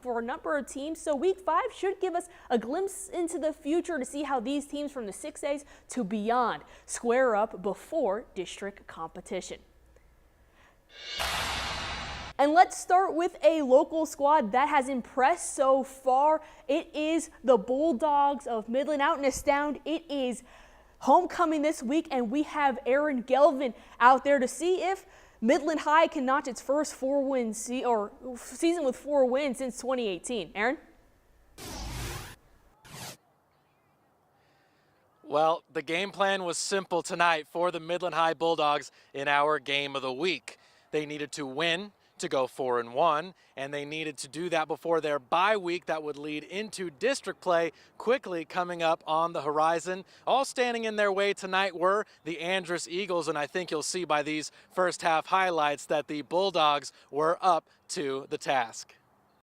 for a number of teams, so Week 5 should give us a glimpse into the future to see how these teams from the 6As to beyond square up before district competition. And let's start with a local squad that has impressed so far. It is the Bulldogs of Midland out in Astound. It is homecoming this week, and we have Aaron Gelvin out there to see if Midland High can notch its first season with 4 wins since 2018. Aaron? Well, the game plan was simple tonight for the Midland High Bulldogs in our game of the week. They needed to win to go 4-1, and they needed to do that before their bye week that would lead into district play quickly coming up on the horizon. All standing in their way tonight were the Andress Eagles, and I think you'll see by these first half highlights that the Bulldogs were up to the task.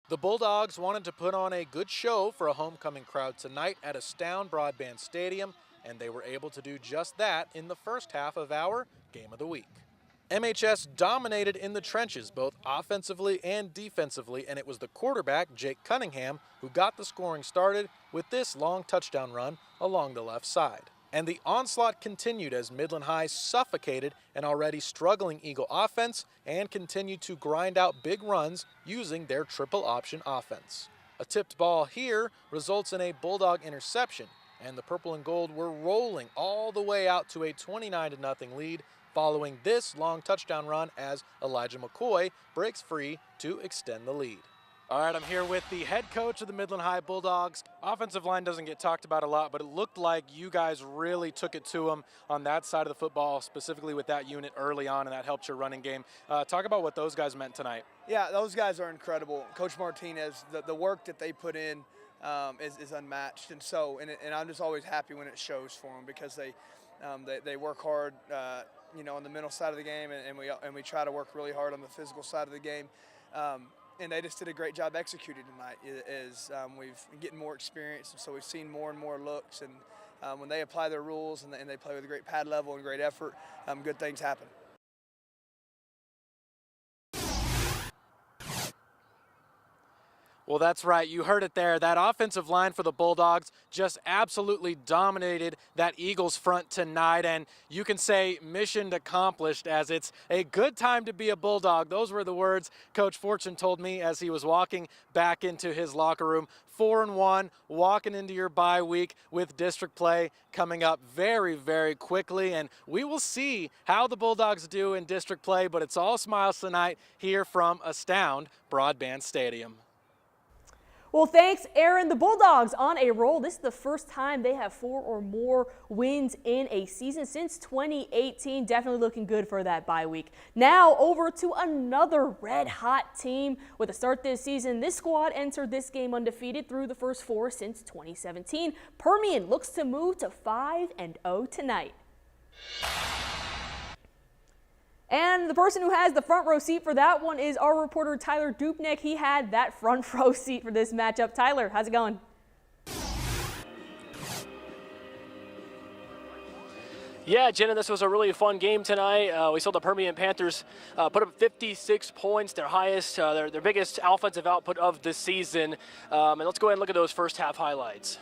The Bulldogs wanted to put on a good show for a homecoming crowd tonight at Astound Broadband Stadium, and they were able to do just that in the first half of our game of the week. MHS dominated in the trenches, both offensively and defensively, and it was the quarterback, Jake Cunningham, who got the scoring started with this long touchdown run along the left side. And the onslaught continued as Midland High suffocated an already struggling Eagle offense and continued to grind out big runs using their triple option offense. A tipped ball here results in a Bulldog interception, and the purple and gold were rolling all the way out to a 29-0 lead following this long touchdown run as Elijah McCoy breaks free to extend the lead. All right, I'm here with the head coach of the Midland High Bulldogs. Offensive line doesn't get talked about a lot, but it looked like you guys really took it to them on that side of the football, specifically with that unit early on, and that helped your running game. Talk about what those guys meant tonight. Yeah, those guys are incredible. Coach Martinez, the work that they put in is unmatched, and I'm just always happy when it shows for them because they work hard, on the mental side of the game, and we try to work really hard on the physical side of the game. And they just did a great job executing tonight. We've been getting more experience, and so we've seen more and more looks. And when they apply their rules and they play with a great pad level and great effort, good things happen. Well, that's right. You heard it there. That offensive line for the Bulldogs just absolutely dominated that Eagles front tonight. And you can say mission accomplished, as it's a good time to be a Bulldog. Those were the words Coach Fortune told me as he was walking back into his locker room. 4-1, walking into your bye week with district play coming up very, very quickly. And we will see how the Bulldogs do in district play, but it's all smiles tonight here from Astound Broadband Stadium. Well, thanks, Aaron. The Bulldogs on a roll. This is the first time they have 4 or more wins in a season since 2018. Definitely looking good for that bye week. Now over to another red-hot team. With a start this season, this squad entered this game undefeated through the first 4 since 2017. Permian looks to move to 5-0 tonight. And the person who has the front row seat for that one is our reporter Tyler Dupnik. He had that front row seat for this matchup. Tyler, how's it going? Yeah, Jenna, this was a really fun game tonight. We saw the Permian Panthers put up 56 points, their highest, their biggest offensive output of the season. And let's go ahead and look at those first half highlights.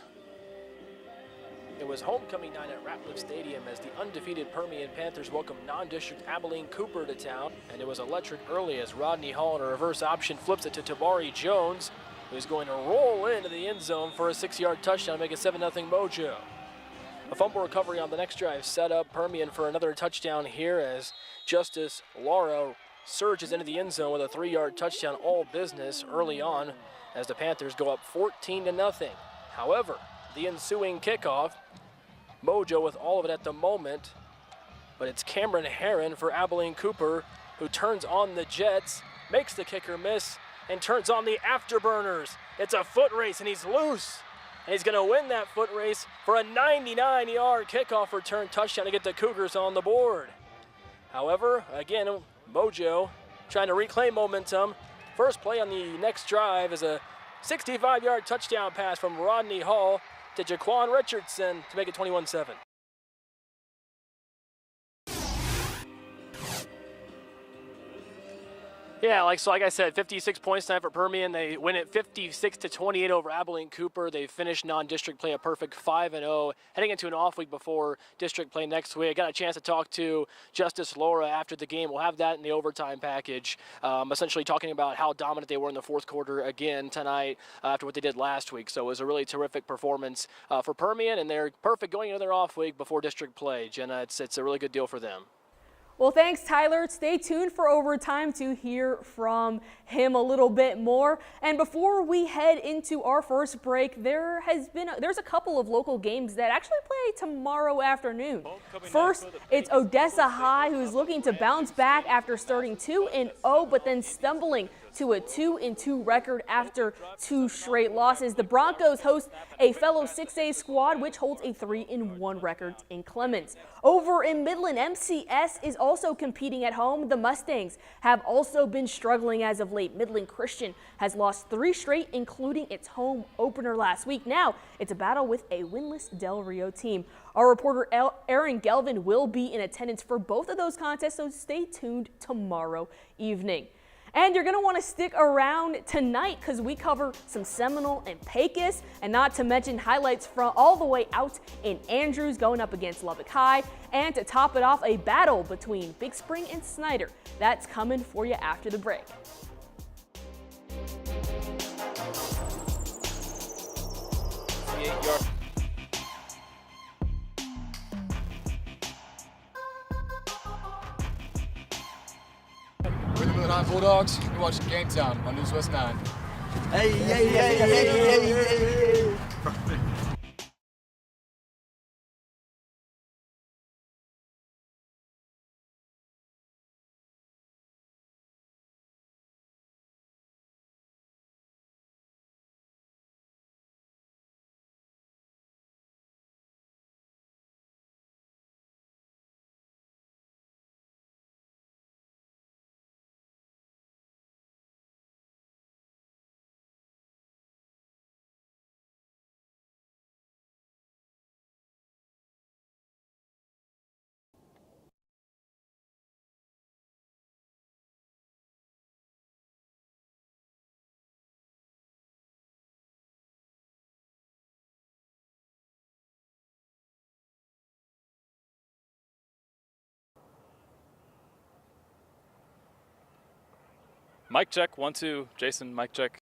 It was homecoming night at Ratliff Stadium as the undefeated Permian Panthers welcomed non-district Abilene Cooper to town, and it was electric early as Rodney Hall in a reverse option flips it to Tabari Jones, who's going to roll into the end zone for a 6-yard touchdown to make it 7-0 Mojo. A fumble recovery on the next drive set up Permian for another touchdown here as Justice Laura surges into the end zone with a 3-yard touchdown, all business early on as the Panthers go up 14-0. However, the ensuing kickoff, Mojo with all of it at the moment, but it's Cameron Herron for Abilene Cooper who turns on the Jets, makes the kicker miss, and turns on the afterburners. It's a foot race and he's loose. And he's going to win that foot race for a 99-yard kickoff return touchdown to get the Cougars on the board. However, again, Mojo trying to reclaim momentum. First play on the next drive is a 65-yard touchdown pass from Rodney Hall to Jaquan Richardson to make it 21-7. Yeah, like I said, 56 points tonight for Permian. They win it 56-28 over Abilene Cooper. They finished non-district play a perfect 5-0, heading into an off week before district play next week. I got a chance to talk to Justice Laura after the game. We'll have that in the overtime package, essentially talking about how dominant they were in the fourth quarter again tonight after what they did last week. So it was a really terrific performance for Permian, and they're perfect going into their off week before district play. Jenna, it's a really good deal for them. Well, thanks, Tyler. Stay tuned for overtime to hear from him a little bit more. And before we head into our first break, there's a couple of local games that actually play tomorrow afternoon. First, it's Odessa High, who's looking to bounce back after starting 2-0, but then stumbling to a 2-2 record after 2 straight losses. The Broncos host a fellow 6A squad, which holds a 3-1 record in Clemens. Over in Midland, MCS is also competing at home. The Mustangs have also been struggling as of late. Midland Christian has lost 3 straight, including its home opener last week. Now it's a battle with a winless Del Rio team. Our reporter Aaron Gelvin will be in attendance for both of those contests, so stay tuned tomorrow evening. And you're going to want to stick around tonight because we cover some Seminole and Pecos, and not to mention highlights from all the way out in Andrews going up against Lubbock High. And to top it off, a battle between Big Spring and SNYDER. That's coming for you after the break. We're the Midland High Bulldogs. You're watching Gametime on News West 9. Hey, hey, hey, hey, hey, hey. Mic check, 1, 2. Jason, mic check.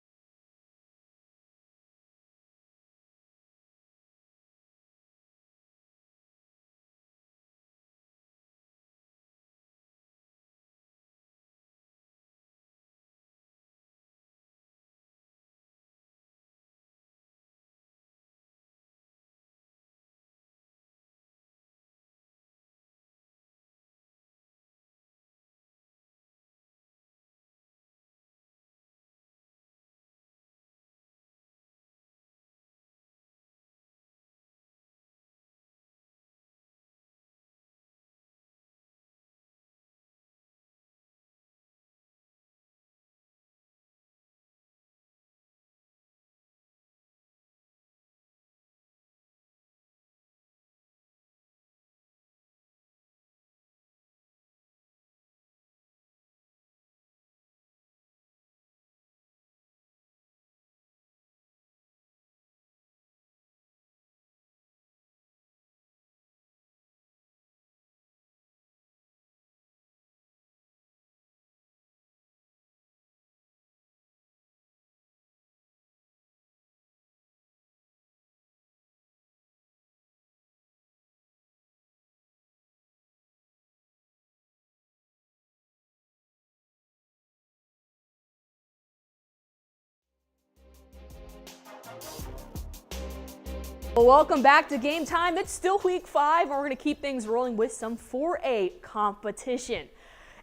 Well, welcome back to Game Time. It's still week 5, and we're going to keep things rolling with some 4A competition.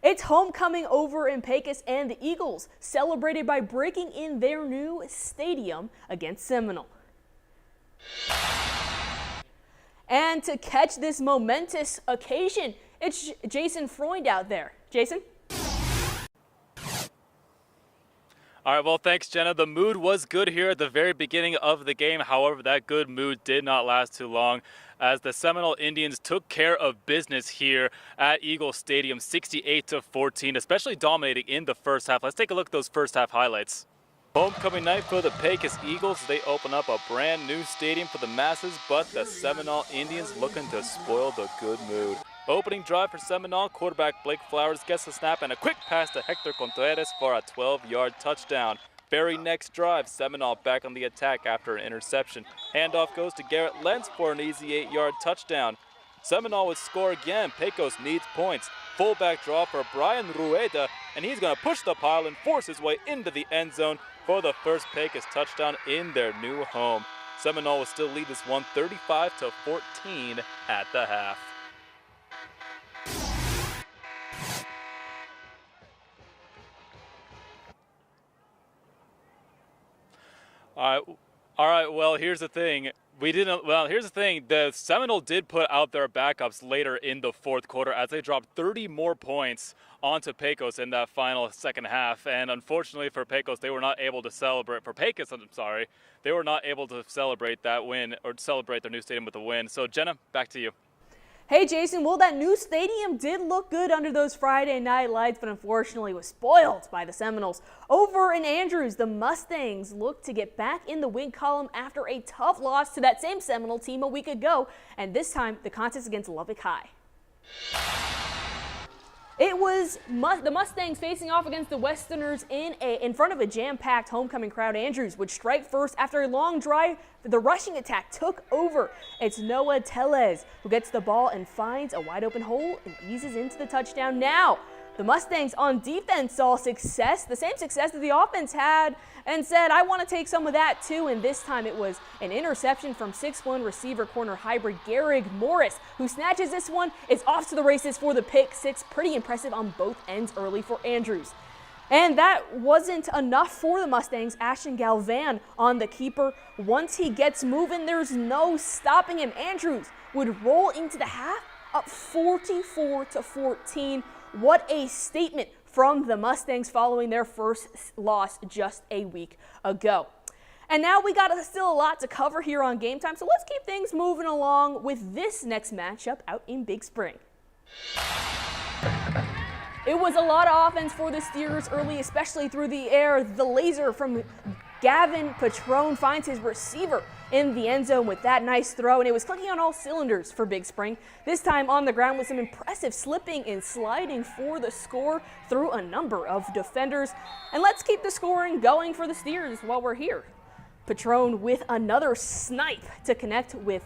It's homecoming over in Pecos, and the Eagles celebrated by breaking in their new stadium against Seminole. And to catch this momentous occasion, it's Jason Freund out there. Jason? All right, well, thanks, Jenna. The mood was good here at the very beginning of the game. However, that good mood did not last too long as the Seminole Indians took care of business here at Eagle Stadium, 68-14, especially dominating in the first half. Let's take a look at those first half highlights. Homecoming night for the PECOS Eagles. They open up a brand new stadium for the masses, but the Seminole Indians looking to spoil the good mood. Opening drive for Seminole, quarterback Blake Flowers gets the snap and a quick pass to Hector Contreras for a 12-yard touchdown. Very next drive, Seminole back on the attack after an interception. Handoff goes to Garrett Lentz for an easy 8-yard touchdown. Seminole would score again. PECOS needs points. Fullback draw for Brian Rueda, and he's going to push the pile and force his way into the end zone for the first PECOS touchdown in their new home. Seminole will still lead this one 35-14 at the half. All right. Well, here's the thing. The Seminole did put out their backups later in the fourth quarter as they dropped 30 more points onto PECOS in that final second half. And unfortunately for PECOS, they were not able to celebrate. For PECOS, I'm sorry, they were not able to celebrate that win or celebrate their new stadium with a win. So Jenna, back to you. Hey Jason, well that new stadium did look good under those Friday night lights, but unfortunately was spoiled by the Seminoles. Over in Andrews, the Mustangs looked to get back in the win column after a tough loss to that same Seminole team a week ago, and this time the contest against Lubbock High. It was the Mustangs facing off against the Westerners in front of a jam-packed homecoming crowd. Andrews would strike first after a long drive. The rushing attack took over. It's Noah Tellez who gets the ball and finds a wide open hole and eases into the touchdown. Now, the Mustangs on defense saw success, the same success that the offense had, and said, I want to take some of that too. And this time it was an interception from 6'1" receiver corner hybrid Garrig Morris, who snatches this one. It's off to the races for the pick six. Pretty impressive on both ends early for Andrews. And that wasn't enough for the Mustangs. Ashton Galvan on the keeper. Once he gets moving, there's no stopping him. Andrews would roll into the half up 44-14. What a statement from the Mustangs following their first loss just a week ago. And now we got still a lot to cover here on Game Time, so let's keep things moving along with this next matchup out in Big Spring. It was a lot of offense for the Steers early, especially through the air. The laser from Gavin Patron finds his receiver in the end zone with that nice throw, and it was clicking on all cylinders for Big Spring. This time on the ground with some impressive slipping and sliding for the score through a number of defenders. And let's keep the scoring going for the Steers while we're here. Patron with another snipe to connect with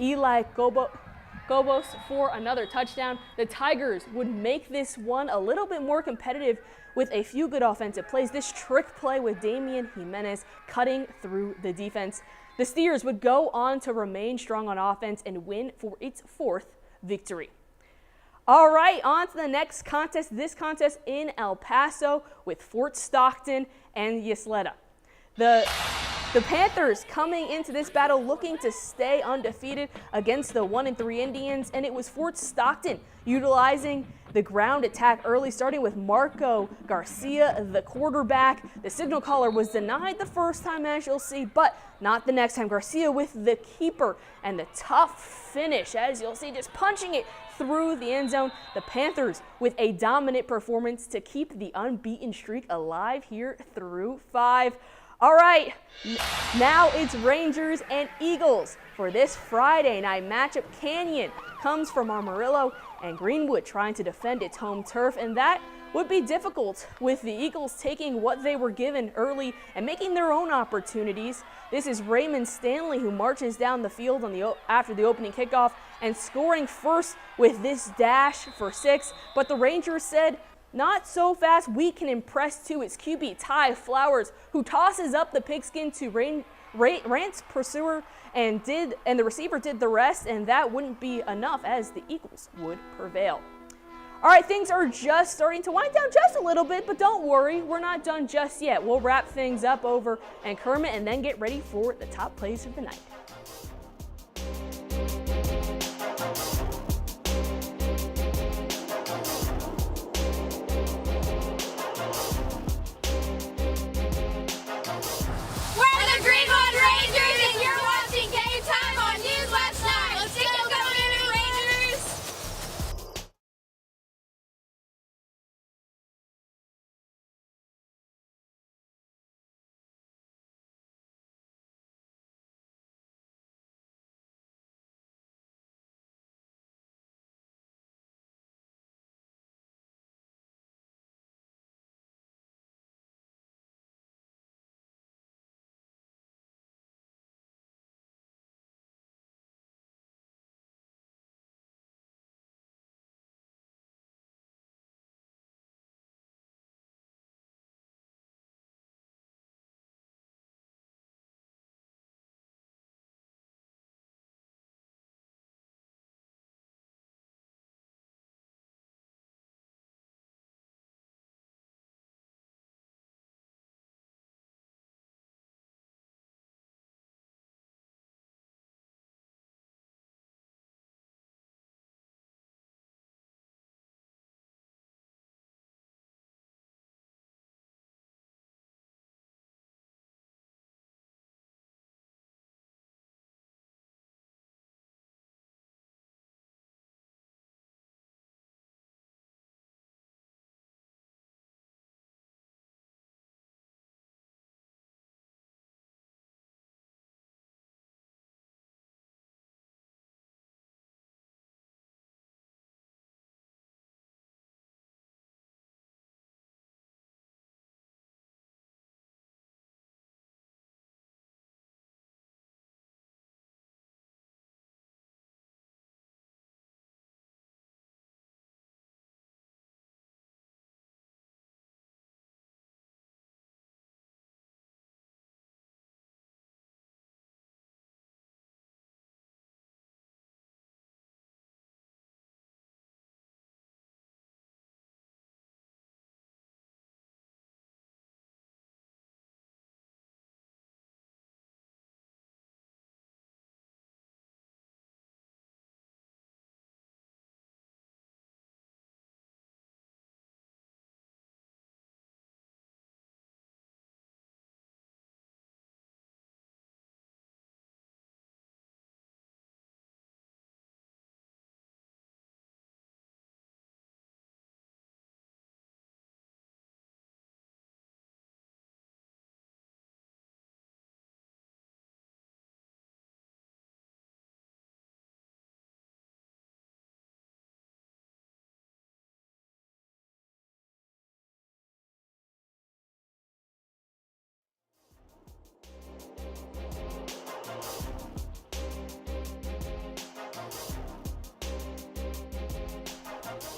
Eli Gobos for another touchdown. The Tigers would make this one a little bit more competitive with a few good offensive plays. This trick play with Damian Jimenez cutting through the defense. The Steers would go on to remain strong on offense and win for its fourth victory. All right, on to the next contest. This contest in El Paso with Fort Stockton and Ysleta. The Panthers coming into this battle looking to stay undefeated against the 1-3 Indians, and it was Fort Stockton utilizing the ground attack early, starting with Marco Garcia, the quarterback. The signal caller was denied the first time, as you'll see, but not the next time. Garcia with the keeper and the tough finish, as you'll see, just punching it through the end zone. The Panthers with a dominant performance to keep the unbeaten streak alive here through 5. All right, now it's Rangers and Eagles for this Friday night matchup. Canyon comes from Amarillo and Greenwood trying to defend its home turf, and that would be difficult with the Eagles taking what they were given early and making their own opportunities. This is Raymond Stanley who marches down the field after the opening kickoff and scoring first with this dash for 6, but the Rangers said, not so fast, we can impress too. It's QB Ty Flowers who tosses up the pigskin to Rance Pursuer, and the receiver did the rest, and that wouldn't be enough as the Eagles would prevail. All right, things are just starting to wind down just a little bit, but don't worry, we're not done just yet. We'll wrap things up over in Kermit and then get ready for the top plays of the night.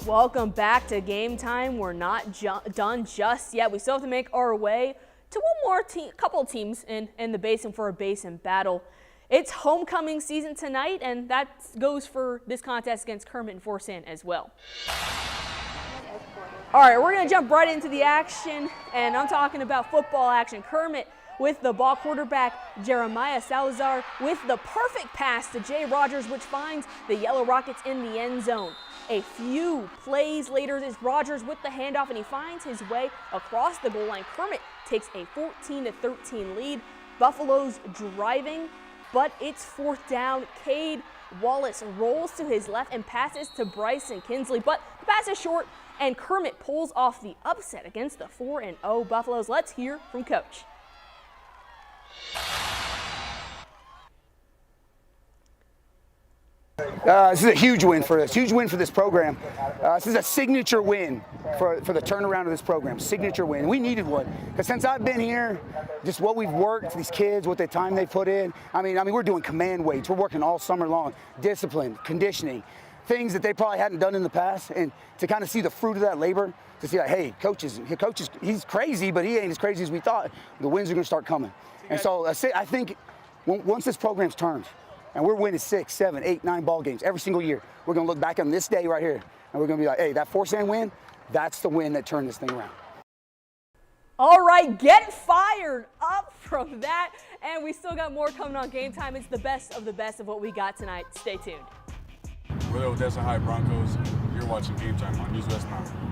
Welcome back to Game Time. We're not done just yet. We still have to make our way to one more couple teams in the basin for a basin battle. It's homecoming season tonight, and that goes for this contest against Kermit and Forsan as well. All right, we're going to jump right into the action, and I'm talking about football action. Kermit with the ball, quarterback Jeremiah Salazar with the perfect pass to Jay Rogers, which finds the Yellow Rockets in the end zone. A few plays later, is Rogers with the handoff, and he finds his way across the goal line. Kermit takes a 14-13 lead. Buffalo's driving, but it's fourth down. Cade Wallace rolls to his left and passes to Bryson Kinsley, but the pass is short, and Kermit pulls off the upset against the 4-0 Buffaloes. Let's hear from Coach. This is a huge win for us, huge win for this program. This is a signature win for the turnaround of this program, signature win. We needed one, because since I've been here, just what we've worked, these kids, what the time they put in. I mean, we're doing command weights. We're working all summer long, discipline, conditioning, things that they probably hadn't done in the past, and to kind of see the fruit of that labor, to see like, hey, coach is, he's crazy, but he ain't as crazy as we thought. The wins are going to start coming. And so I think once this program's turned, and we're winning 6, 7, 8, 9 ball games every single year, we're going to look back on this day right here, and we're going to be like, hey, that Forsan win, that's the win that turned this thing around. All right, get fired up from that. And we still got more coming on Game Time. It's the best of what we got tonight. Stay tuned. We're the Odessa High Broncos. You're watching Game Time on News West 9.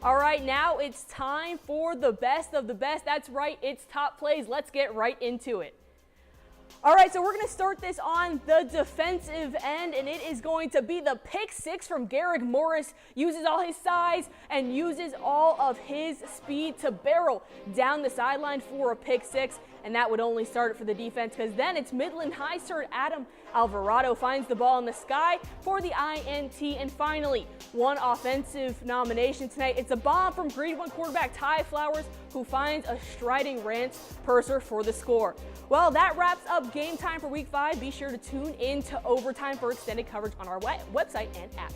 All right, now it's time for the best of the best. That's right, it's top plays. Let's get right into it. All right, so we're going to start this on the defensive end, and it is going to be the pick six from Garrick Morris. Uses all his size and uses all of his speed to barrel down the sideline for a pick six, and that would only start it for the defense because then it's Midland High start Adam Alvarado finds the ball in the sky for the INT, and finally, one offensive nomination tonight. It's a bomb from Grade 1 quarterback Ty Flowers, who finds a striding Rance Purser for the score. Well, that wraps up game time for Week 5. Be sure to tune in to Overtime for extended coverage on our website and app.